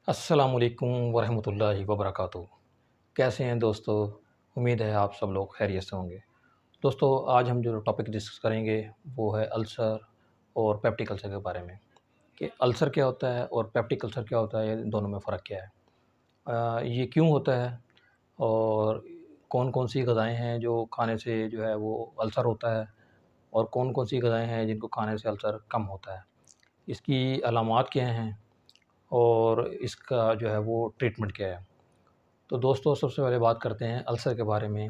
अस्सलामुअलैकुम वरहमतुल्लाहि वबरकातुहू। कैसे हैं दोस्तों? उम्मीद है आप सब लोग खैरियत से होंगे। दोस्तों, आज हम जो टॉपिक डिस्कस करेंगे वो है अल्सर और पेप्टिक अल्सर के बारे में, कि अल्सर क्या होता है और पेप्टिक अल्सर क्या होता है, इन दोनों में फ़र्क क्या है। ये क्यों होता है और कौन-कौन सी ग़िज़ाएँ हैं जो खाने से जो है वो अल्सर होता है, और कौन-कौन सी ग़िज़ाएँ हैं जिनको खाने से अल्सर कम होता है। इसकी अलामात क्या हैं और इसका जो है वो ट्रीटमेंट क्या है। तो दोस्तों, सबसे पहले बात करते हैं अल्सर के बारे में।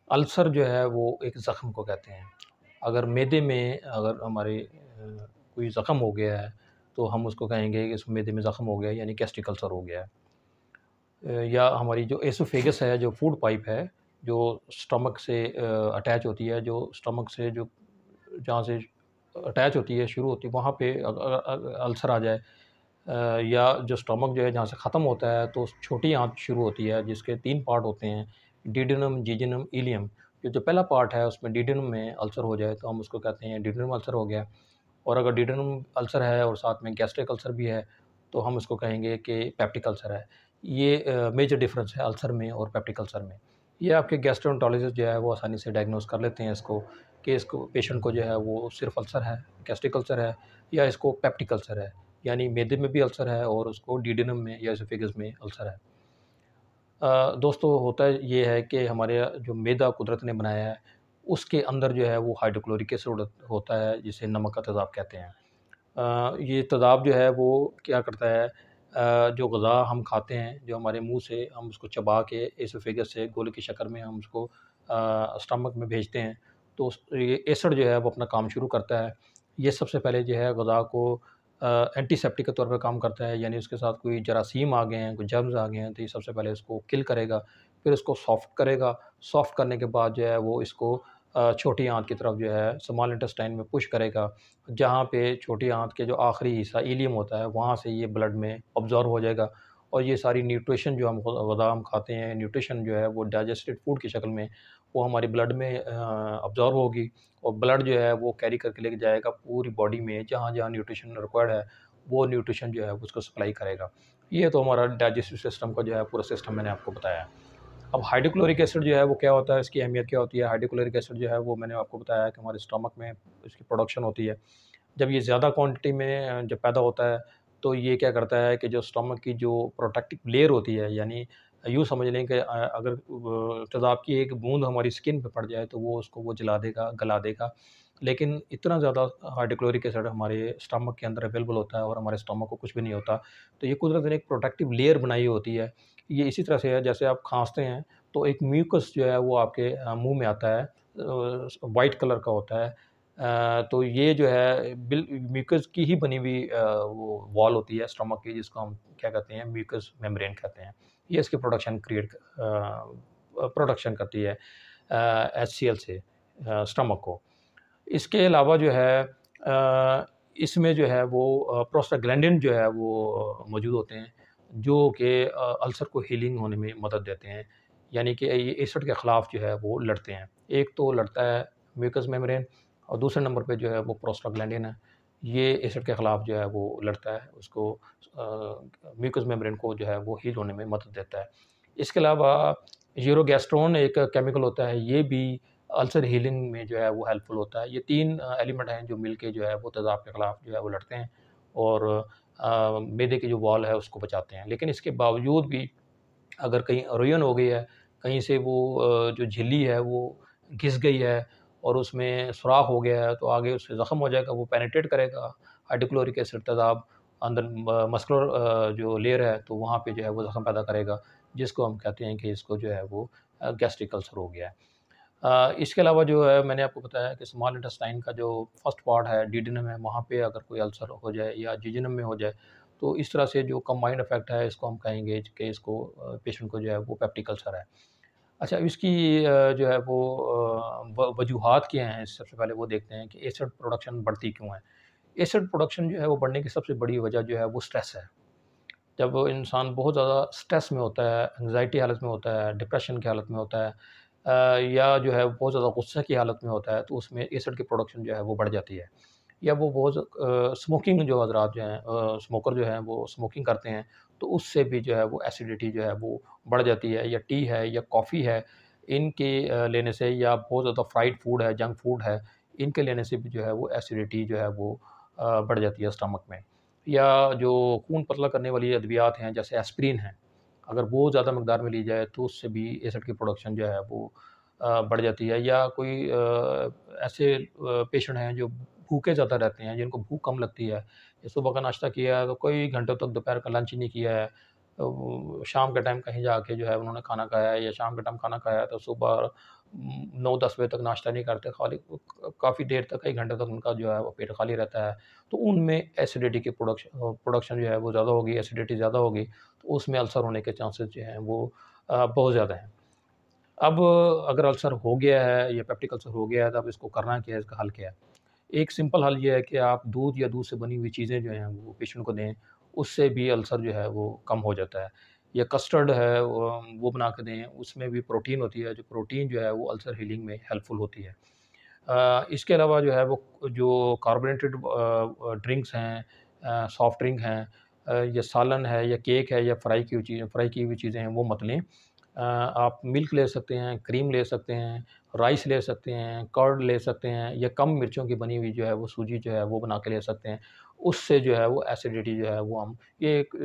अल्सर जो है वो एक ज़ख्म को कहते हैं। अगर मैदे में अगर हमारे कोई ज़ख्म हो गया है, तो हम उसको कहेंगे कि इस मैदे में ज़ख्म हो गया है, यानी गैस्ट्रिक अल्सर हो गया है। या हमारी जो एसोफेगस है, जो फूड पाइप है, जो स्टमक से अटैच होती है, जो स्टमक से जो जहाँ से अटैच होती है, शुरू होती है, वहाँ पे अल्सर आ जाए, या जो स्टमक जो है जहाँ से ख़त्म होता है, तो छोटी आँत शुरू होती है जिसके 3 पार्ट होते हैं, डिड्यूनम, जीजुनम, इलियम। जो पहला पार्ट है उसमें डिड्यूनम में अल्सर हो जाए तो हम उसको कहते हैं डिड्यूनम अल्सर हो गया। और अगर डिड्यूनम अल्सर है और साथ में गैस्ट्रिक अल्सर भी है, तो हम उसको कहेंगे कि पेप्टिक अल्सर है। ये मेजर डिफ़रेंस है अल्सर में और पेप्टिक अल्सर में। ये आपके गैस्ट्रोएंटरोलॉजिस्ट जो है वो आसानी से डायग्नोज़ कर लेते हैं इसको, कि इसको पेशेंट को जो है वो सिर्फ़ अल्सर है, गैस्ट्रिक अल्सर है, या इसको पेप्टिक अल्सर है। यानी मैदे में भी अल्सर है और उसको डिड्यूनम में या एसोफेगस में अल्सर है। दोस्तों, होता ये है कि हमारे जो मैदा कुदरत ने बनाया है, उसके अंदर जो है वो हाइड्रोक्लोरिक एसिड होता है, जिसे नमक का तेज़ाब कहते हैं। ये तेज़ाब जो है वो क्या करता है, जो ग़िज़ा हम खाते हैं, जो हमारे मुँह से हम उसको चबा के एसोफेगस से गोले की शक्ल में हम उसको स्टमक में भेजते हैं, तो ये एसिड जो है वो अपना काम शुरू करता है। ये सबसे पहले जो है ग़िज़ा को एंटीसेप्टिक के तौर पे काम करता है, यानी उसके साथ कोई जरासीम आ गए हैं, कोई जर्म्स आ गए हैं, तो ये सबसे पहले उसको किल करेगा, फिर उसको सॉफ्ट करेगा। सॉफ्ट करने के बाद जो है वो इसको छोटी आँत की तरफ जो है स्मॉल इंटेस्टाइन में पुश करेगा, जहाँ पे छोटी आँत के जो आखिरी हिस्सा इलियम होता है, वहाँ से ये ब्लड में अब्ज़ॉर्ब हो जाएगा, और ये सारी न्यूट्रिशन जो हम ग़िज़ा हम खाते हैं, न्यूट्रिशन जो है वो डाइजेस्टेड फूड की शक्ल में वो हमारी ब्लड में अब्ज़ॉर्ब होगी, और ब्लड जो है वो कैरी करके लेके जाएगा पूरी बॉडी में, जहाँ-जहाँ न्यूट्रिशन रिक्वायर्ड है, वो न्यूट्रिशन जो है उसको सप्लाई करेगा। ये तो हमारा डाइजेस्टिव सिस्टम का जो है पूरा सिस्टम मैंने आपको बताया। अब हाइड्रोक्लोरिक एसिड जो है वो क्या होता है, इसकी अहमियत क्या होती है? हाइड्रोक्लोरिक एसिड जो है वो मैंने आपको बताया है कि हमारे स्टमक में इसकी प्रोडक्शन होती है। जब ये ज़्यादा क्वांटिटी में जब पैदा होता है, तो ये क्या करता है कि जो स्टमक की जो प्रोटेक्टिव लेयर होती है, यानी यूँ समझ लें कि अगर तेज़ाब की एक बूँद हमारी स्किन पे पड़ जाए, तो वो उसको वो जला देगा, गला देगा। लेकिन इतना ज़्यादा हाइड्रोक्लोरिक एसिड हमारे स्टमक के अंदर अवेलेबल होता है और हमारे स्टमक को कुछ भी नहीं होता। तो ये कुदरत ने एक प्रोटेक्टिव लेयर बनाई होती है। ये इसी तरह से है जैसे आप खाँसते हैं, तो एक म्यूकस जो है वो आपके मुँह में आता है, व्हाइट कलर का होता है। तो ये जो है म्यूकस की ही बनी हुई वो वॉल होती है स्टमक की, जिसको हम क्या कहते हैं, म्यूकस मेम्ब्रेन कहते हैं। ये इसकी प्रोडक्शन करती है एचसीएल से स्टमक को। इसके अलावा जो है इसमें जो है वो प्रोस्टाग्लैंडिन जो है वो मौजूद होते हैं, जो कि अल्सर को हीलिंग होने में मदद देते हैं, यानी कि ये एसिड के ख़िलाफ़ जो है वो लड़ते हैं। एक तो लड़ता है म्यूकस मेम्ब्रेन, और दूसरे नंबर पे जो है वो प्रोस्टाग्लैंडिन है। ये एसिड के ख़िलाफ़ जो है वो लड़ता है, उसको म्यूकस मेम्ब्रेन को जो है वो हील होने में मदद देता है। इसके अलावा यूरोगैस्ट्रोन एक केमिकल होता है, ये भी अल्सर हीलिंग में जो है वो हेल्पफुल होता है। ये 3 एलिमेंट हैं जो मिलके जो है वो तेज़ाब के ख़िलाफ़ जो है वो लड़ते हैं, और मैदे की जो वॉल है उसको बचाते हैं। लेकिन इसके बावजूद भी अगर कहीं एरोजन हो गई है, कहीं से वो जो झिल्ली है वो घिस गई है और उसमें सुराख हो गया है, तो आगे उससे ज़ख्म हो जाएगा, वो पेनिट्रेट करेगा हाइड्रोक्लोरिक एसिड तेज़ाब अंदर मस्कुलर जो लेयर है, तो वहाँ पे जो है वो ज़ख्म पैदा करेगा, जिसको हम कहते हैं कि इसको जो है वो गैस्ट्रिक अल्सर हो गया है। इसके अलावा जो है मैंने आपको बताया कि स्मॉल इंटेस्टाइन का जो फर्स्ट पार्ट है, डिड्यूनम है, वहाँ पे अगर कोई अल्सर हो जाए या जिजुनम में हो जाए, तो इस तरह से जो कंबाइंड इफ़ेक्ट है, इसको हम कहेंगे कि इसको पेशेंट को जो है वो पेप्टिक अल्सर है। अच्छा, इसकी जो है वो वजूहात क्या हैं? सबसे पहले वो देखते हैं कि एसिड प्रोडक्शन बढ़ती क्यों है? एसिड प्रोडक्शन जो है वो बढ़ने की सबसे बड़ी वजह जो है वो स्ट्रेस है। जब इंसान बहुत ज़्यादा स्ट्रेस में होता है, एंग्ज़ायटी हालत में होता है, डिप्रेशन की हालत में होता है, या जो है बहुत ज़्यादा गुस्से की हालत में होता है, तो उसमें एसिड की प्रोडक्शन जो है वो बढ़ जाती है। या वो बहुत स्मोकिंग जो हज़रात जो हैं स्मोकर जो हैं वो स्मोकिंग करते हैं, तो उससे भी जो है वो एसिडिटी जो है वो बढ़ जाती है, या टी है या कॉफ़ी है, इनके लेने से, या बहुत ज़्यादा फ्राइड फूड है, जंक फूड है, इनके लेने से भी जो है वो एसिडिटी जो है वो बढ़ जाती है स्टमक में। या जो खून पतला करने वाली अद्वियात हैं जैसे एस्पिरिन है, अगर वो ज़्यादा मकदार में ली जाए तो उससे भी एसिड की प्रोडक्शन जो है वो बढ़ जाती है। या कोई ऐसे पेशेंट हैं जो भूखे ज़्यादा रहते हैं, जिनको भूख कम लगती है, या सुबह का नाश्ता किया है तो कई घंटों तक दोपहर का लंच ही नहीं किया है, शाम के टाइम कहीं जाके जो है उन्होंने खाना खाया है, या शाम के टाइम खाना खाया है तो सुबह 9-10 बजे तक नाश्ता नहीं करते, खाली काफ़ी देर तक, कई घंटे तक उनका जो है वो पेट खाली रहता है। तो उनमें एसिडिटी की प्रोडक्शन जो है वो ज़्यादा होगी, एसिडिटी ज़्यादा होगी, तो उसमें अल्सर होने के चांसेस जो हैं वो बहुत ज़्यादा हैं। अब अगर अल्सर हो गया है या पेप्टिक अल्सर हो गया है, तो अब इसको करना क्या है, इसका हल क्या है? एक सिंपल हल ये है कि आप दूध या दूध से बनी हुई चीज़ें जो हैं वो पेशेंट को दें, उससे भी अल्सर जो है वो कम हो जाता है। या कस्टर्ड है वो बना के दें, उसमें भी प्रोटीन होती है, जो प्रोटीन जो है वो अल्सर हीलिंग में हेल्पफुल होती है। इसके अलावा जो है वो जो कार्बोनेटेड ड्रिंक्स हैं, सॉफ्ट ड्रिंक हैं, या सालन है या केक है या फ्राई की हुई चीज़ें हैं, वो मत लें। आप मिल्क ले सकते हैं, क्रीम ले सकते हैं, राइस ले सकते हैं, कर्ड ले सकते हैं, या कम मिर्चों की बनी हुई जो है वो सूजी जो है वो बना के ले सकते हैं। उससे जो है वो एसिडिटी जो है वो हम ये एक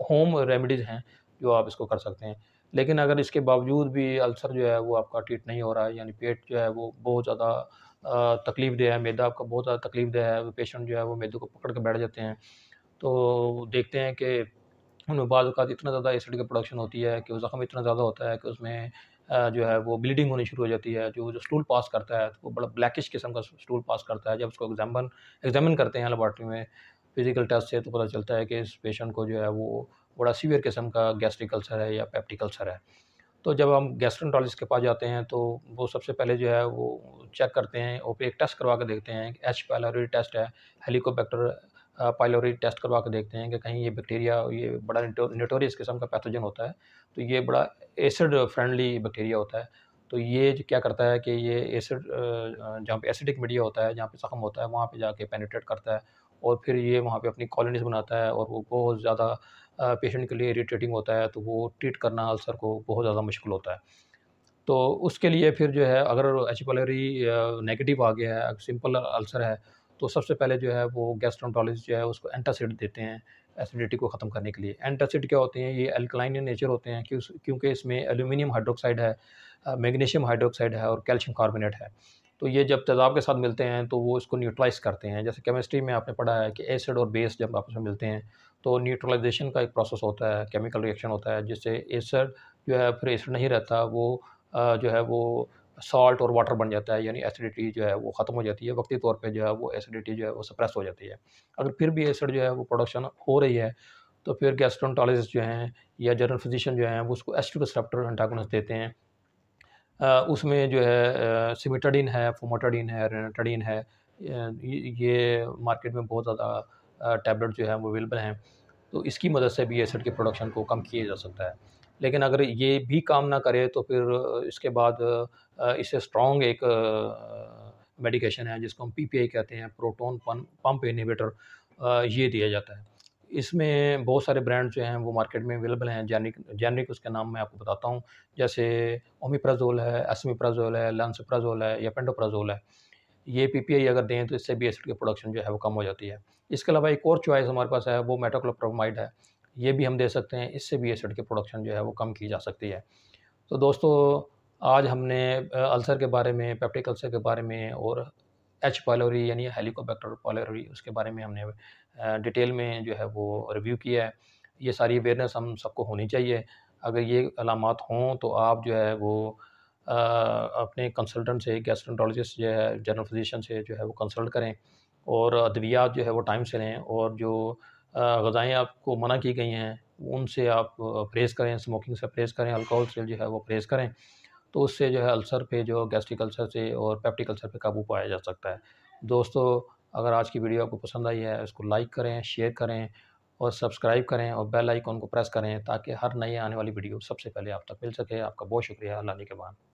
होम रेमेडीज़ हैं जो आप इसको कर सकते हैं। लेकिन अगर इसके बावजूद भी अल्सर जो है वो आपका ट्रीट नहीं हो रहा है, यानी पेट जो है वो बहुत ज़्यादा तकलीफ़देह है, मैदा आपका बहुत ज़्यादा तकलीफ़देह है, पेशेंट जो है वो मैदे को पकड़ के बैठ जाते हैं। तो देखते हैं कि उनमें बाज़ औक़ात इतना ज़्यादा एसिड की प्रोडक्शन होती है कि वो ज़ख्म इतना ज़्यादा होता है कि उसमें जो है वो ब्लीडिंग होनी शुरू हो जाती है। जो जो स्टूल पास करता है, तो वो बड़ा ब्लैकिश किस्म का स्टूल पास करता है। जब उसको एग्ज़ामिन करते हैं लेबॉरेटरी में फ़िज़िकल टेस्ट से, तो पता चलता है कि इस पेशेंट को जो है वो बड़ा सीवियर किस्म का गैस्ट्रिक अल्सर है या पेप्टिक अल्सर है। तो जब हम गैस्ट्रोएंटरोलॉजिस्ट के पास जाते हैं, तो वो सबसे पहले जो है वो चेक करते हैं और फिर एक टेस्ट करवा के देखते हैं। एच पाइलोरी टेस्ट है, हेलिकोबैक्टर पाइलोरी टेस्ट करवा के देखते हैं कि कहीं ये बैक्टीरिया, ये बड़ा नोटोरियस किस्म का पैथोजन होता है, तो ये बड़ा एसिड फ्रेंडली बैक्टीरिया होता है। तो ये क्या करता है कि ये एसिड जहाँ पे एसिडिक मीडिया होता है, जहाँ पे ज़ख्म होता है, वहाँ पे जाके पेनिट्रेट करता है, और फिर ये वहाँ पे अपनी कॉलोनीज़ बनाता है, और वो बहुत ज़्यादा पेशेंट के लिए इरिटेटिंग होता है, तो वो ट्रीट करना अल्सर को बहुत ज़्यादा मुश्किल होता है। तो उसके लिए फिर जो है, अगर एच पाइलोरी नेगेटिव आ गया है, सिंपल अल्सर है, तो सबसे पहले जो है वो गैस्ट्रोएंटरोलॉजिस्ट जो है उसको एंटासिड देते हैं, एसिडिटी को ख़त्म करने के लिए। एंटासिड क्या होते हैं? ये अल्कलाइन इन नेचर होते हैं, क्योंकि इसमें एल्यूमीनियम हाइड्रॉक्साइड है, मैग्नीशियम हाइड्रॉक्साइड है और कैल्शियम कार्बोनेट है। तो ये जब तेज़ाब के साथ मिलते हैं तो वो इसको न्यूट्रलाइज़ करते हैं। जैसे केमिस्ट्री में आपने पढ़ा है कि एसिड और बेस जब आपस में मिलते हैं, तो न्यूट्रलाइज़ेशन का एक प्रोसेस होता है, केमिकल रिएक्शन होता है, जिससे एसिड जो है फिर एसिड नहीं रहता, वो जो है वो सॉल्ट और वाटर बन जाता है, यानी एसिडिटी जो है वो ख़त्म हो जाती है। वक़्ती तौर पे जो है वो एसिडिटी जो है वो सप्रेस हो जाती है। अगर फिर भी एसिड जो है वो प्रोडक्शन हो रही है, तो फिर गैस्ट्रोएंटरोलॉजिस्ट जो हैं या जनरल फिजिशियन जो हैं वो उसको H2 रिसेप्टर एंटागोनिस्ट देते हैं। उसमें जो है सिमिटाडीन है, फुमाटाडीन है, रेनाटाडीन है। ये मार्केट में बहुत ज़्यादा टैबलेट जो है वो अवेलेबल हैं। तो इसकी मदद से भी एसिड की प्रोडक्शन को कम किया जा सकता है। लेकिन अगर ये भी काम ना करे, तो फिर इसके बाद इससे स्ट्रॉन्ग एक मेडिकेशन है जिसको हम पीपीआई कहते हैं, प्रोटॉन पंप इन्हिबिटर, ये दिया जाता है। इसमें बहुत सारे ब्रांड जो हैं वो मार्केट में अवेलेबल हैं, जेनिक जेनेरिक उसके नाम मैं आपको बताता हूँ। जैसे ओमिप्राज़ोल है, एस्मिप्राज़ोल है, लांसोप्राज़ोल है या पेंटोप्राज़ोल है। ये पीपीआई अगर दें तो इससे भी एसिड की प्रोडक्शन जो है वो कम हो जाती है। इसके अलावा एक और चॉइस हमारे पास है, वो मेटोक्लोप्रोमाइड है। ये भी हम दे सकते हैं, इससे भी एसिड की प्रोडक्शन जो है वो कम की जा सकती है। तो दोस्तों, आज हमने अल्सर के बारे में, पेप्टिक अल्सर के बारे में, और एच पाइलोरी यानी हेलिकोबैक्टर पाइलोरी उसके बारे में हमने डिटेल में जो है वो रिव्यू किया है। ये सारी अवेयरनेस हम सबको होनी चाहिए। अगर ये अलामात हों तो आप जो है वो अपने कंसल्टेंट से, गैस्ट्रोएंटरोलॉजिस्ट जो है, जनरल फिजिशियन से जो है वो कंसल्ट करें, और अद्वियात जो है वो टाइम से लें, और जो ग़िज़ाएँ आपको मना की गई हैं उनसे आप परहेज़ करें, स्मोकिंग से परहेज़ करें, अल्कोहल से जो है वो परहेज़ करें। तो उससे जो है अल्सर पे, जो गैस्ट्रिक अल्सर से और पेप्टिक अल्सर पे काबू पाया जा सकता है। दोस्तों, अगर आज की वीडियो आपको पसंद आई है, इसको लाइक करें, शेयर करें और सब्सक्राइब करें, और बेल आइकन को प्रेस करें, ताकि हर नई आने वाली वीडियो सबसे पहले आप तक मिल सके। आपका बहुत शुक्रिया। अल्लाह निगहबान।